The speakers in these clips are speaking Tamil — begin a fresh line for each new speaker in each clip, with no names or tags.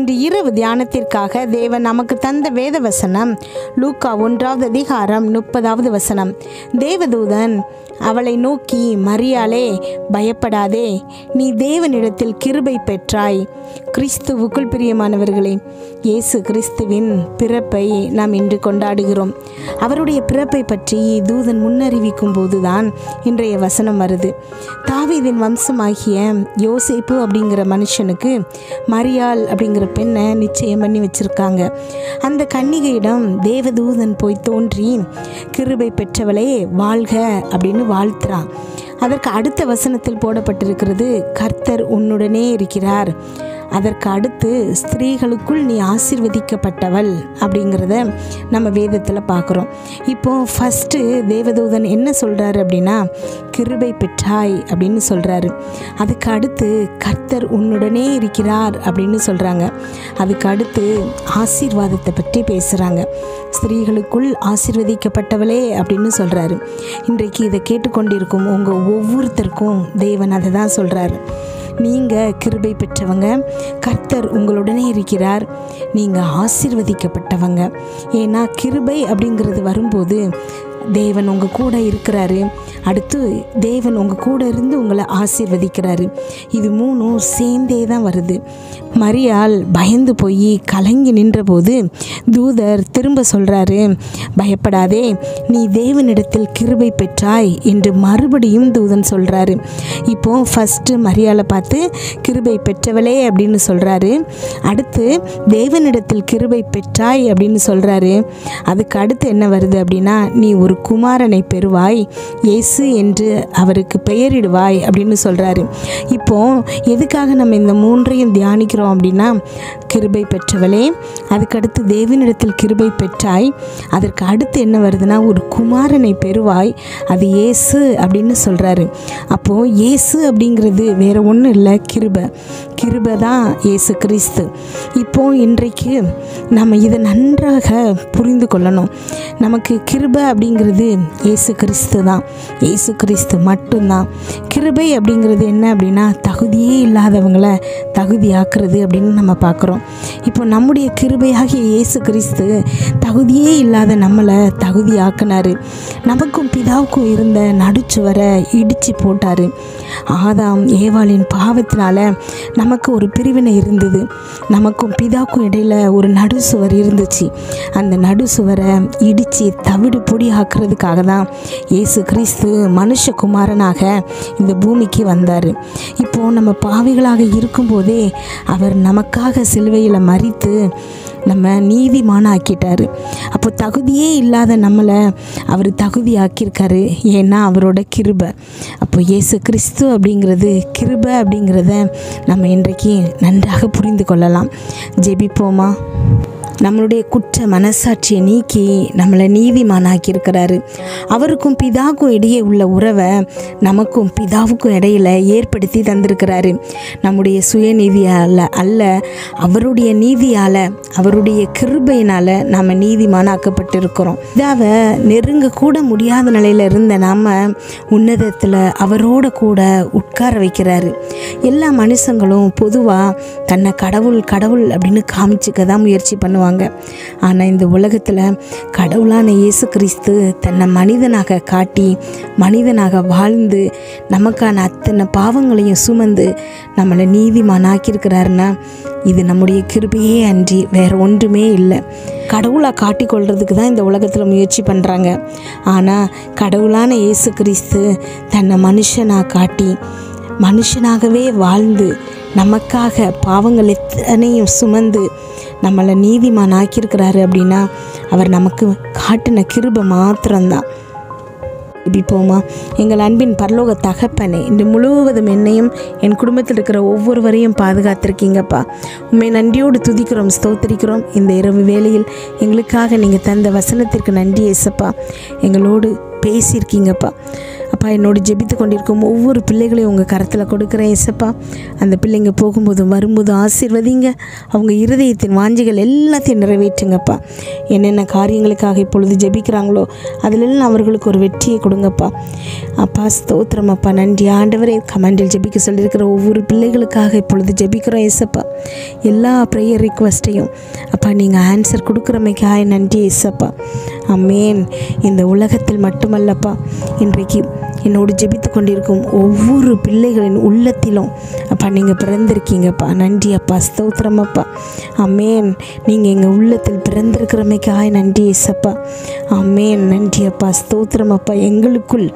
இன்று இரவு தியானத்திற்காக தேவன் நமக்கு தந்த வேத வசனம் லூக்கா 1 அதிகாரம் 30 வசனம். தேவதூதன் அவளை நோக்கி, மரியாளே, பயப்படாதே, நீ தேவனிடத்தில் கிருபை பெற்றாய். கிறிஸ்துவுக்குள் பிரியமானவர்களே, இயேசு கிறிஸ்துவின் பிறப்பை நாம் இன்று கொண்டாடுகிறோம். அவருடைய பிறப்பை பற்றி தூதன் முன்னறிவிக்கும் போதுதான் இன்றைய வசனம் வருது. தாவீதின் வம்சமாகிய யோசேப்பு அப்படிங்கிற மனுஷனுக்கு மரியாள் அப்படிங்கிற பெண்ணை நிச்சயம் பண்ணி வச்சிருக்காங்க. அந்த கன்னிகையிடம் தேவதூதன் போய் தோன்றி, கிருபை பெற்றவளே வாழ்க அப்படின்னு வாழ்த்துறான். அதற்கு அடுத்த வசனத்தில் போடப்பட்டிருக்கிறது, கர்த்தர் உன்னுடனே இருக்கிறார். அதற்கு அடுத்து, ஸ்திரீகளுக்குள் நீ ஆசீர்வதிக்கப்பட்டவள் அப்படிங்கிறத நம்ம வேதத்தில் பார்க்குறோம். இப்போ ஃபஸ்ட்டு தேவதூதன் என்ன சொல்கிறாரு அப்படின்னா, கிருபை பெற்றாய் அப்படின்னு சொல்கிறாரு. அதுக்கு அடுத்து கர்த்தர் உன்னுடனே இருக்கிறார் அப்படின்னு சொல்கிறாங்க. அதுக்கு அடுத்து ஆசீர்வாதத்தை பற்றி பேசுகிறாங்க. ஸ்திரீகளுக்குள் ஆசீர்வதிக்கப்பட்டவளே அப்படின்னு சொல்கிறாரு. இன்றைக்கு இதை கேட்டுக்கொண்டிருக்கும் உங்கள் ஒவ்வொருத்தருக்கும் தேவன் அதை தான் சொல்கிறாரு. நீங்கள் கிருபை பெற்றவங்க, கர்த்தர் உங்களுடனே இருக்கிறார், நீங்கள் ஆசீர்வதிக்கப்பட்டவங்க. ஏன்னா கிருபை அப்படிங்கிறது வரும்போது தேவன் உங்கள் கூட இருக்கிறாரு. அடுத்து தேவன் உங்கள் கூட இருந்து உங்களை ஆசீர்வதிக்கிறாரு. இது மூணும் சேர்ந்தே தான் வருது. மரியாள் பயந்து போய் கலங்கி நின்றபோது தூதர் திரும்ப சொல்கிறாரு, பயப்படாதே, நீ தேவனிடத்தில் கிருபை பெற்றாய் என்று மறுபடியும் தூதன் சொல்கிறாரு. இப்போது ஃபஸ்ட்டு மரியாளை பார்த்து கிருபை பெற்றவளே அப்படின்னு சொல்கிறாரு. அடுத்து தேவனிடத்தில் கிருபை பெற்றாய் அப்படின்னு சொல்கிறாரு. அதுக்கு அடுத்து என்ன வருது அப்படின்னா, நீ ஒரு குமாரனை பெறுவாய், இயேசு என்று அவருக்கு பெயரிடுவாய் அப்படின்னு சொல்கிறாரு. இப்போ எதுக்காக நம்ம இந்த மூன்றையும் தியானிக்கிறோம் அப்படின்னா, கிருபை பெற்றவளே, அதுக்கடுத்து தேவனிடத்தில் கிருபை பெற்றாய், அதற்கு அடுத்து என்ன வருதுன்னா, ஒரு குமாரனை பெறுவாய், அது இயேசு அப்படின்னு சொல்கிறாரு. அப்போது இயேசு அப்படிங்கிறது வேறு ஒன்றும் இல்லை, கிருபை தான் இயேசு கிறிஸ்து. இப்போது இன்றைக்கு நம்ம இதை நன்றாக புரிந்து கொள்ளணும். நமக்கு கிருபை அப்படிங்கிறது இயேசு கிறிஸ்து தான், இயேசு கிறிஸ்து மட்டும்தான். கிருபை அப்படிங்கிறது என்ன அப்படின்னா, தகுதியே இல்லாதவங்களை தகுதியாக்குறது அப்படின்னு நம்ம பார்க்குறோம். இப்போ நம்முடைய கிருபையாகிய இயேசு கிறிஸ்து தகுதியே இல்லாத நம்மளை தகுதியாக்குனார். நமக்கும் பிதாவுக்கும் இருந்த நடுச்சுவரை இடித்து போட்டார். ஆதாம் ஏவாளின் பாவத்தினால நமக்கு ஒரு பிரிவினை இருந்தது. நமக்கும் பிதாவுக்கும் இடையில் ஒரு நடுசுவர் இருந்துச்சு. அந்த நடுசுவரை இடித்து தவிடு பொடி ஆக்குறதுக்காக தான் இயேசு கிறிஸ்து மனுஷகுமாரனாக இந்த பூமிக்கு வந்தார். இப்போது நம்ம பாவிகளாக இருக்கும்போதே அவர் நமக்காக சிலுவையில் மரித்து நம்ம நீதிமானாக்கிட்டார். அப்போ தகுதியே இல்லாத நம்மளை அவர் தகுதி ஆக்கியிருக்காரு. ஏன்னா அவரோட கிருபை. அப்போ இயேசு கிறிஸ்து அப்படிங்கிறது கிருபை அப்படிங்கிறத நம்ம இன்றைக்கு நன்றாக புரிந்து கொள்ளலாம். ஜெபிப்போமா? நம்மளுடைய குற்ற மனசாட்சியை நீக்கி நம்மளை நீதிமானாக்கியிருக்கிறாரு. அவருக்கும் பிதாவுக்கும் இடையே உள்ள உறவை நமக்கும் பிதாவுக்கும் இடையில் ஏற்படுத்தி தந்திருக்கிறாரு. நம்முடைய சுயநீதியால் அல்ல, அவருடைய நீதியால், அவருடைய கிருபையினால் நாம் நீதிமானாக்கப்பட்டிருக்கிறோம். பிதாவை நெருங்க கூட முடியாத நிலையில் இருந்த நாம் உன்னதத்தில் அவரோட கூட உட்கார வைக்கிறாரு. எல்லா மனுஷங்களும் பொதுவாக தன்னை கடவுள் அப்படின்னு காமிச்சிக்க தான் முயற்சி பண்ணுவாங்க. ஆனால் இந்த உலகத்தில் கடவுளான இயேசு கிறிஸ்து தன்னை மனிதனாக காட்டி மனிதனாக வாழ்ந்து நமக்கான அத்தனை பாவங்களையும் சுமந்து நம்மளை நீதிமானாக்கியிருக்கிறாருன்னா இது நம்முடைய கிருபையே அன்றி வேறு ஒன்றுமே இல்லை. கடவுளாக காட்டிக்கொள்கிறதுக்கு தான் இந்த உலகத்தில் முயற்சி பண்ணுறாங்க. ஆனால் கடவுளான இயேசு கிறிஸ்து தன்னை மனுஷனாக காட்டி மனுஷனாகவே வாழ்ந்து நமக்காக பாவங்கள் எத்தனையும் சுமந்து நம்மளை நீதிமான் ஆக்கியிருக்கிறாரு அப்படின்னா அவர் நமக்கு காட்டின கிருபை மாத்திரம்தான். ஜெபிப்போமா? எங்கள் அன்பின் பரலோக தகப்பனே, இன்று முழுவதும் என்னையும் என் குடும்பத்தில் இருக்கிற ஒவ்வொருவரையும் பாதுகாத்திருக்கீங்கப்பா. உண்மை நன்றியோடு துதிக்கிறோம், ஸ்தோத்திரிக்கிறோம். இந்த இரவு வேளையில் எங்களுக்காக நீங்கள் தந்த வசனத்திற்கு நன்றி ஏசப்பா. எங்களோடு பேசியிருக்கீங்கப்பா. அப்பா என்னோடு ஜெபித்து கொண்டிருக்கும் ஒவ்வொரு பிள்ளைகளையும் உங்கள் கரத்தில் கொடுக்குறேன் ஏசப்பா. அந்த பிள்ளைங்க போகும்போதும் வரும்போதும் ஆசீர்வதிங்க. அவங்க இருதயத்தின் வாஞ்சிகள் எல்லாத்தையும் நிறைவேற்றுங்கப்பா. என்னென்ன காரியங்களுக்காக இப்பொழுது ஜெபிக்கிறாங்களோ அதிலெல்லாம் அவர்களுக்கு ஒரு வெற்றியை கொடுங்கப்பா. அப்பா ஸ்தோத்திரம் அப்பா. நன்றி ஆண்டவரே. கமெண்டில் ஜெபிக்க சொல்லியிருக்கிற ஒவ்வொரு பிள்ளைகளுக்காக இப்பொழுது ஜெபிக்கிறோம் ஏசப்பா. எல்லா ப்ரேயர் ரிக்வெஸ்ட்டையும் அப்பா நீங்கள் ஆன்சர் கொடுக்குறமைக்காக நன்றி ஏசப்பா. ஆமென். இந்த உலகத்தில் மட்டுமல்லப்பா, இன்றைக்கு என்னோடு ஜெபித்து கொண்டிருக்கும் ஒவ்வொரு பிள்ளைகளின் உள்ளத்திலும் அப்பா நீங்கள் பிறந்திருக்கீங்கப்பா. நன்றி அப்பா. ஸ்தோத்திரம் அப்பா. ஆமென். நீங்கள் எங்கள் உள்ளத்தில் பிறந்திருக்கிறமைக்காக நன்றி ஏசப்பா. ஆமென். நன்றி அப்பா. ஸ்தோத்திரம் அப்பா. எங்களுக்குள்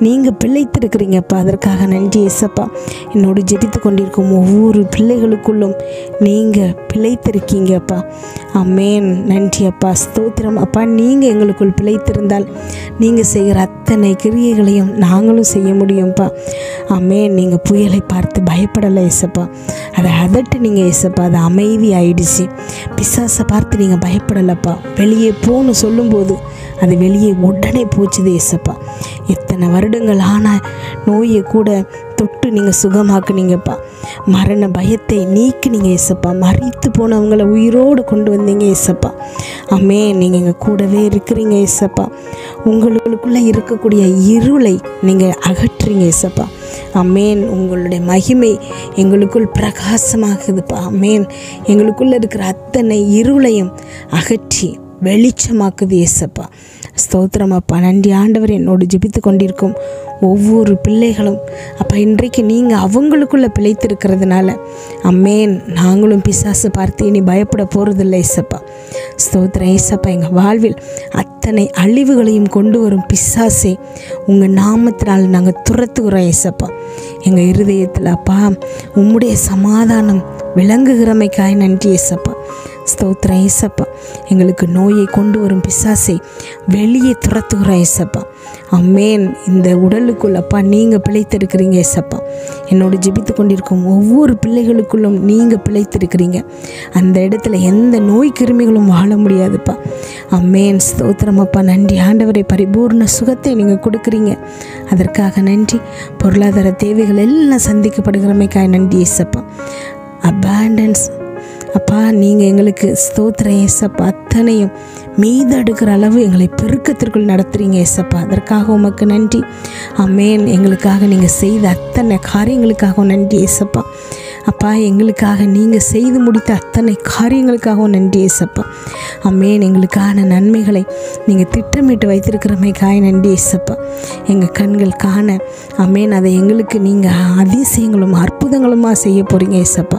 நீங்கள் பிழைத்திருக்கிறீங்கப்பா. அதற்காக நன்றி ஏசப்பா. என்னோடு ஜெபித்து கொண்டிருக்கும் ஒவ்வொரு பிள்ளைகளுக்குள்ளும் நீங்கள் பிழைத்திருக்கீங்கப்பா. ஆமென். நன்றி அப்பா. ஸ்தோத்திரம் அப்பா. நீங்கள் எங்களுக்குள் பிழைத்திருந்தால் நீங்கள் செய்கிற அத்தனை கிரியைகளையும் நாங்களும் செய்ய முடியும்ப்பா. ஆமென். நீங்கள் புயலை பார்த்து பயப்படலை ஏசப்பா. அதை அதட்டு நீங்கள் ஏசப்பா. அது அமைதி ஆயிடுச்சு. பிசாசை பார்த்து நீங்கள் பயப்படலைப்பா. வெளியே போன்னு சொல்லும்போது அது வெளியே உடனே போச்சுது ஏசப்பா. எத்தனை வருடங்கள் ஆன நோயை கூட தொட்டு நீங்கள் சுகமாக்குனீங்கப்பா. மரண பயத்தை நீக்கினீங்க ஏசப்பா. மரித்து போனவங்களை உயிரோடு கொண்டு வந்தீங்க ஏசப்பா. ஆமென். நீங்கள் எங்கள் கூடவே இருக்கிறீங்க ஏசப்பா. உங்களுக்குள்ளே இருக்கக்கூடிய இருளை நீங்கள் அகற்றுறீங்க ஏசப்பா. ஆமென். உங்களுடைய மகிமை எங்களுக்குள் பிரகாசமாகுதுப்பா. ஆமென். எங்களுக்குள்ளே இருக்கிற அத்தனை இருளையும் அகற்றி வெளிச்சமாக்குது ஏசப்பா. ஸ்தோத்திரம் அப்பா. நன்றி ஆண்டவர். என்னோடு ஜெபித்து கொண்டிருக்கும் ஒவ்வொரு பிள்ளைகளும் அப்பா இன்றைக்கு நீங்கள் அவங்களுக்குள்ளே பிழைத்திருக்கிறதுனால ஆமென் நாங்களும் பிசாசு பார்த்து இனி பயப்பட போகிறதில்லை ஏசப்பா. ஸ்தோத்திரம் ஏசப்பா. எங்கள் வாழ்வில் அத்தனை அழிவுகளையும் கொண்டு வரும் பிசாசை உங்கள் நாமத்தினால் நாங்கள் துரத்துகிறோம் ஏசப்பா. எங்கள் இருதயத்தில் அப்பா உம்முடைய சமாதானம் விளங்குகிறமைக்காய் நன்றி ஏசப்பா. ஸ்தோத்திரம் ஏசப்பா. எங்களுக்கு நோயை கொண்டு வரும் பிசாசை வெளியே துரத்துகிறோம் ஏசப்பா. ஆமென். இந்த உடலுக்குள் அப்பா நீங்கள் பிழைத்திருக்கிறீங்க ஏசப்பா. என்னோடு ஜெபித்து கொண்டிருக்கும் ஒவ்வொரு பிள்ளைகளுக்குள்ளும் நீங்கள் பிழைத்திருக்கிறீங்க. அந்த இடத்துல எந்த நோய் கிருமிகளும் வாழ முடியாதுப்பா. ஆமென். ஸ்தோத்திரம் அப்பா. நன்றி ஆண்டவரை. பரிபூர்ண சுகத்தை நீங்கள் கொடுக்குறீங்க. அதற்காக நன்றி. பொருளாதார தேவைகள் எல்லாம் சந்திக்கப்படுகிறமைக்காக நன்றி ஏசப்பா. அபாண்டன்ஸ் அப்பா நீங்கள் எங்களுக்கு ஸ்தோத்திரம் ஏசப்பா. அத்தனையும் மீதெடுக்கிற அளவு எங்களை பெருக்கத்திற்குள் நடத்துகிறீங்க ஏசப்பா. அதற்காக உமக்கு நன்றி. ஆமென். எங்களுக்காக நீங்கள் செய்த அத்தனை காரியங்களுக்காகவும் நன்றி ஏசப்பா. அப்பா எங்களுக்காக நீங்கள் செய்து முடித்த அத்தனை காரியங்களுக்காகவும் நன்றி ஏசப்பா. ஆமென். எங்களுக்கான நன்மைகளை நீங்கள் திட்டமிட்டு வைத்திருக்கிறமைக்காக நன்றி ஏசப்பா. எங்கள் கண்கள் காண ஆமென் அதை எங்களுக்கு நீங்கள் அதிசயங்களும் அற்புதங்களுமா செய்ய போகிறீங்க ஏசப்பா.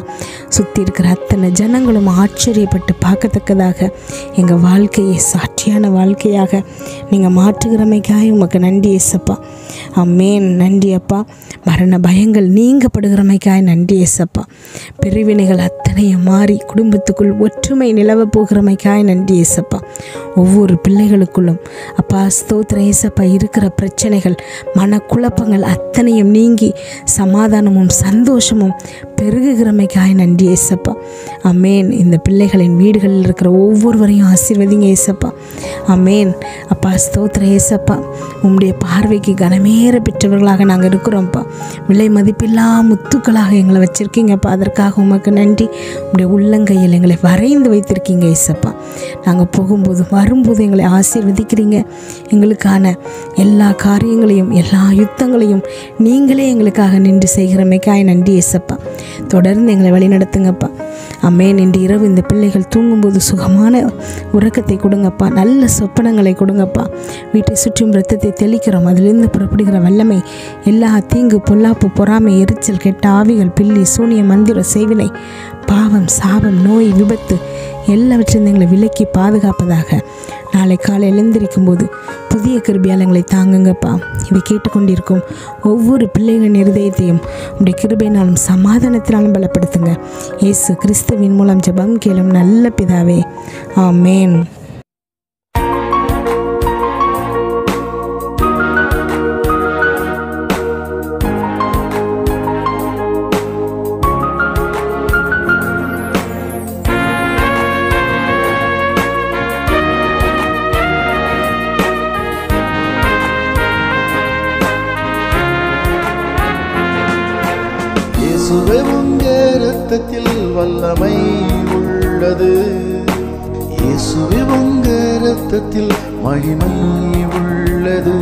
சுற்றி இருக்கிற அத்தனை ஜனங்களும் ஆச்சரியப்பட்டு பார்க்கத்தக்கதாக எங்கள் வாழ்க்கையை சாட்சியான வாழ்க்கையாக நீங்கள் மாற்றுகிறமைக்காக உமக்கு நன்றி ஏசப்பா. ஆமென். நன்றி அப்பா. மரண பயங்கள் நீங்கப்படுகிறமைக்காக நன்றி ஏசப்பா. பிரிவினைகள் அத்தனையும் மாறி குடும்பத்துக்குள் ஒற்றுமை நிலவ போகிறமைக்காக நன்றி ஏசப்பா. ஒவ்வொரு பிள்ளைகளுக்குள்ளும் அப்பா ஸ்தோத்திரம் ஏசப்பா இருக்கிற பிரச்சனைகள் மனக்குழப்பங்கள் அத்தனையும் நீங்கி சமாதானமும் சந்தோஷமும் பெருகுகிறமைக்காக நன்றி ஏசப்பா. ஆமென். இந்த பிள்ளைகளின் வீடுகளில் இருக்கிற ஒவ்வொருவரையும் ஆசீர்வதிங்க ஏசப்பா. ஆமென். அப்பா ஸ்தோத்திரம் ஏசப்பா. உம்முடைய பார்வைக்கு கனமேற பெற்றவர்களாக நாங்கள் இருக்கிறோம்ப்பா. விலை மதிப்பில்லா முத்துக்களாக எங்களை வச்சுருக்கீங்கப்பா. அதற்காக உமக்கு நன்றி. உம்முடைய உள்ளங்கையில் எங்களை வரைந்து வைத்திருக்கீங்க ஏசப்பா. நாங்கள் போகும்போது வரும்போது எங்களை ஆசீர்வதிக்கிறீங்க. எங்களுக்கான எல்லா காரியங்களையும் எல்லா யுத்தங்களையும் நீங்களே எங்களுக்காக நின்று செய்கிறமைக்காக நன்றி ஏசப்பா. தொடர்ந்து எங்களை வழிநடத்துங்கப்பா. ஆமென். இன்று இரவு இந்த பிள்ளைகள் தூங்கும்போது சுகமான உறக்கத்தை கொடுங்கப்பா. நல்ல சொப்பனங்களை கொடுங்கப்பா. வீட்டை சுற்றும் இரத்தத்தை தெளிக்கிறோம். அதிலிருந்து புறப்படுகிற வல்லமை எல்லா தீங்கு பொல்லாப்பு பொறாமை எரிச்சல் கெட்ட ஆவிகள் பில்லி சூனிய மந்திர செய்வினை பாவம் சாபம் நோய் விபத்து எல்லாவற்றிலிருந்து எங்களை விலக்கி பாதுகாப்பதாக. நாளை காலை எழுந்திருக்கும் போது புதிய கிருபையாளங்களை தாங்குங்கப்பா. இதை கேட்டுக்கொண்டிருக்கும் ஒவ்வொரு பிள்ளைகளின் இருதயத்தையும் உடைய கிருபையினாலும் சமாதானத்தினாலும் பலப்படுத்துங்க. இயேசு கிறிஸ்துவின் மூலம் ஜெபம் கேளும் நல்ல பிதாவே. ஆமென்.
இயேசுவே உங்க இரத்தத்தில் வல்லமை உள்ளது. இயேசுவே உங்க இரத்தத்தில் மகிமை உள்ளது.